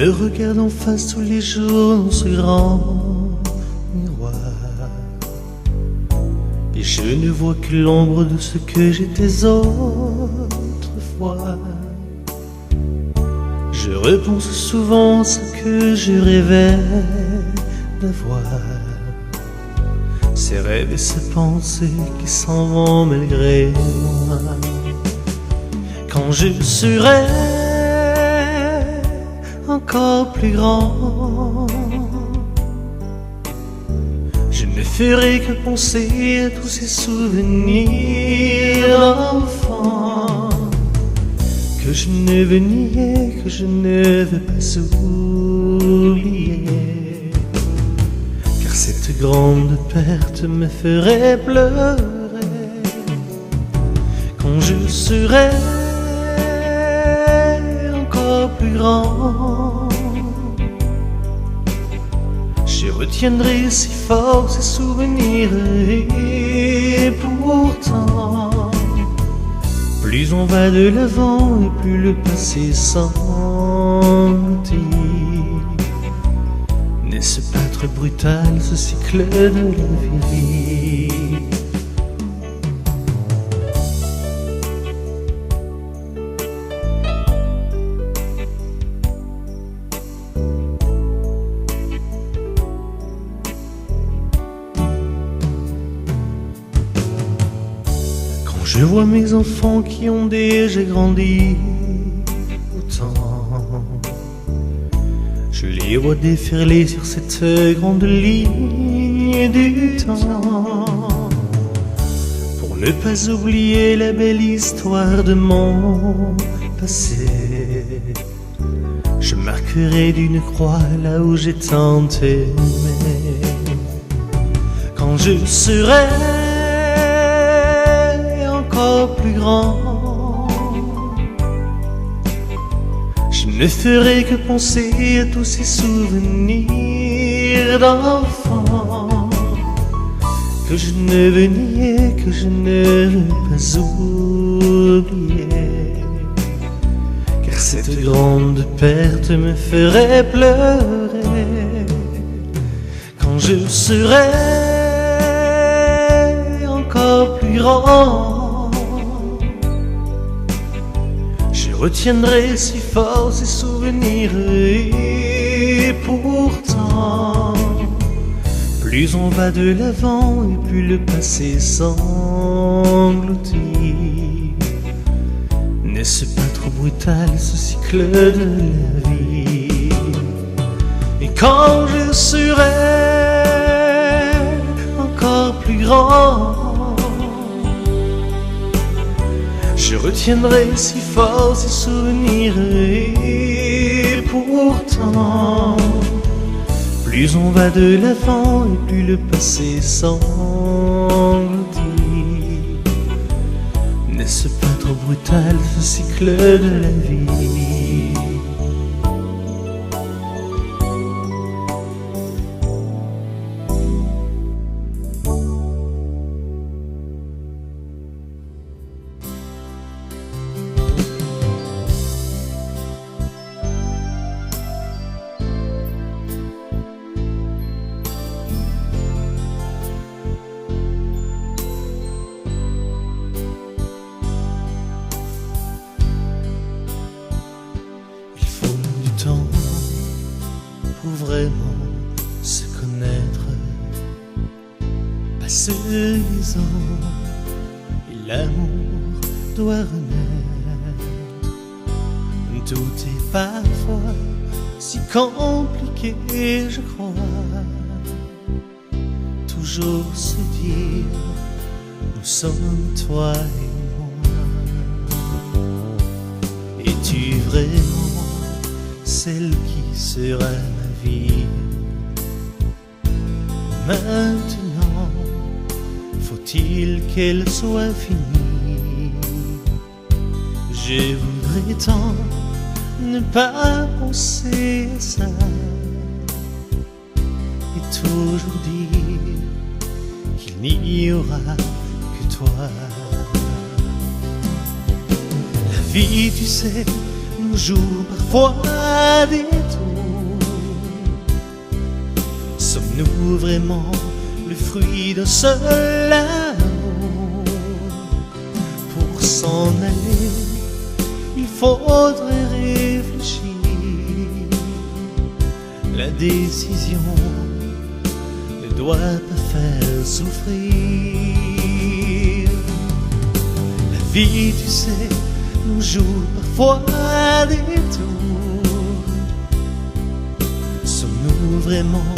me regarde en face tous les jours dans ce grand miroir, et je ne vois que l'ombre de ce que j'étais autrefois. Je repense souvent à ce que je rêvais d'avoir, ces rêves et ces pensées qui s'en vont malgré moi. Quand je serai encore plus grand, je ne ferai que penser à tous ces souvenirs d'enfant que je ne veux nier, que je ne veux pas oublier, car cette grande perte me ferait pleurer. Quand je serai encore plus grand, je retiendrai si fort ces souvenirs, et pourtant plus on va de l'avant et plus le passé s'engloutit. N'est-ce pas trop brutal ce cycle de la vie? Je vois mes enfants qui ont déjà grandi autant, je les vois déferler sur cette grande ligne du temps. Pour ne pas oublier la belle histoire de mon passé, je marquerai d'une croix là où j'ai tant aimé. Quand je serai encore plus grand, je ne ferai que penser à tous ces souvenirs d'enfant que je ne veux nier, que je ne veux pas oublier, car cette grande perte me ferait pleurer. Quand je serai encore plus grand, je retiendrai si fort ces souvenirs, et pourtant plus on va de l'avant et plus le passé s'engloutit. N'est-ce pas trop brutal ce cycle de la vie? Et quand je serai encore plus grand, je retiendrai si fort ces souvenirs, et pourtant plus on va de l'avant et plus le passé s'engloutit. N'est-ce pas trop brutal ce cycle de la vie? Pour vraiment se connaître, passe les ans et l'amour doit renaître. Tout est parfois si compliqué, je crois. Toujours se dire, nous sommes toi et moi. Es-tu vraiment celle qui sera ma vie? Maintenant, faut-il qu'elle soit finie? Je voudrais tant ne pas penser à ça, et toujours dire qu'il n'y aura que toi. La vie, tu sais, nous joue parfois des tours. Sommes-nous vraiment le fruit d'un seul amour? Pour s'en aller, il faudrait réfléchir. La décision ne doit pas faire souffrir. La vie, tu sais, nous joue parfois des tours. Sommes-nous vraiment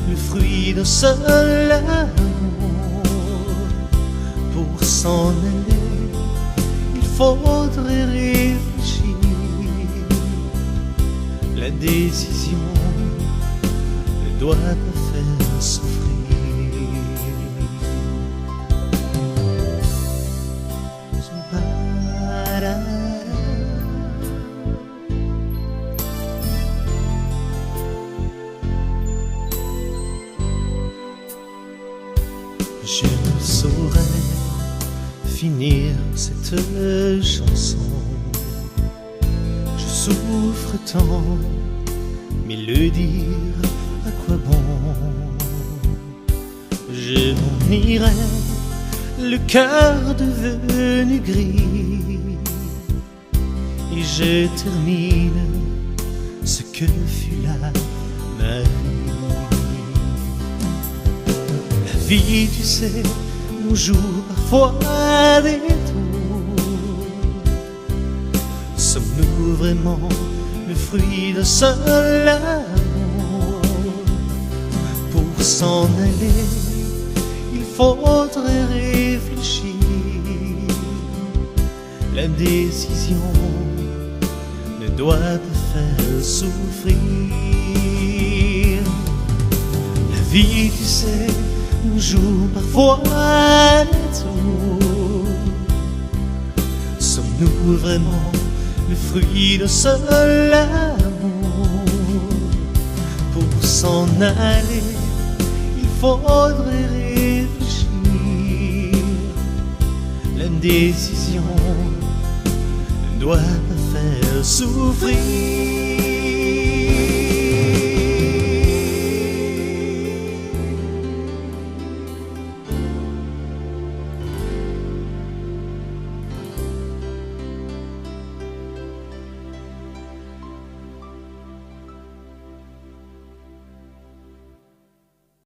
le fruit d'un seul amour? Pour s'en aller, il faudrait réfléchir. La décision ne doit pas faire souffrir. Je ne saurais finir cette chanson. Je souffre tant, mais le dire, à quoi bon? Je m'en irai, le cœur devenu gris, et je termine ce que fut là ma vie. La vie, tu sais, nous joue parfois des tours. Sommes-nous vraiment le fruit d'un seul amour? Pour s'en aller, il faudrait réfléchir. La décision ne doit pas faire souffrir. La vie, tu sais, nous joue parfois des tours. Sommes-nous vraiment le fruit d'un seul amour? Pour s'en aller, il faudrait réfléchir. La décision ne doit pas faire souffrir.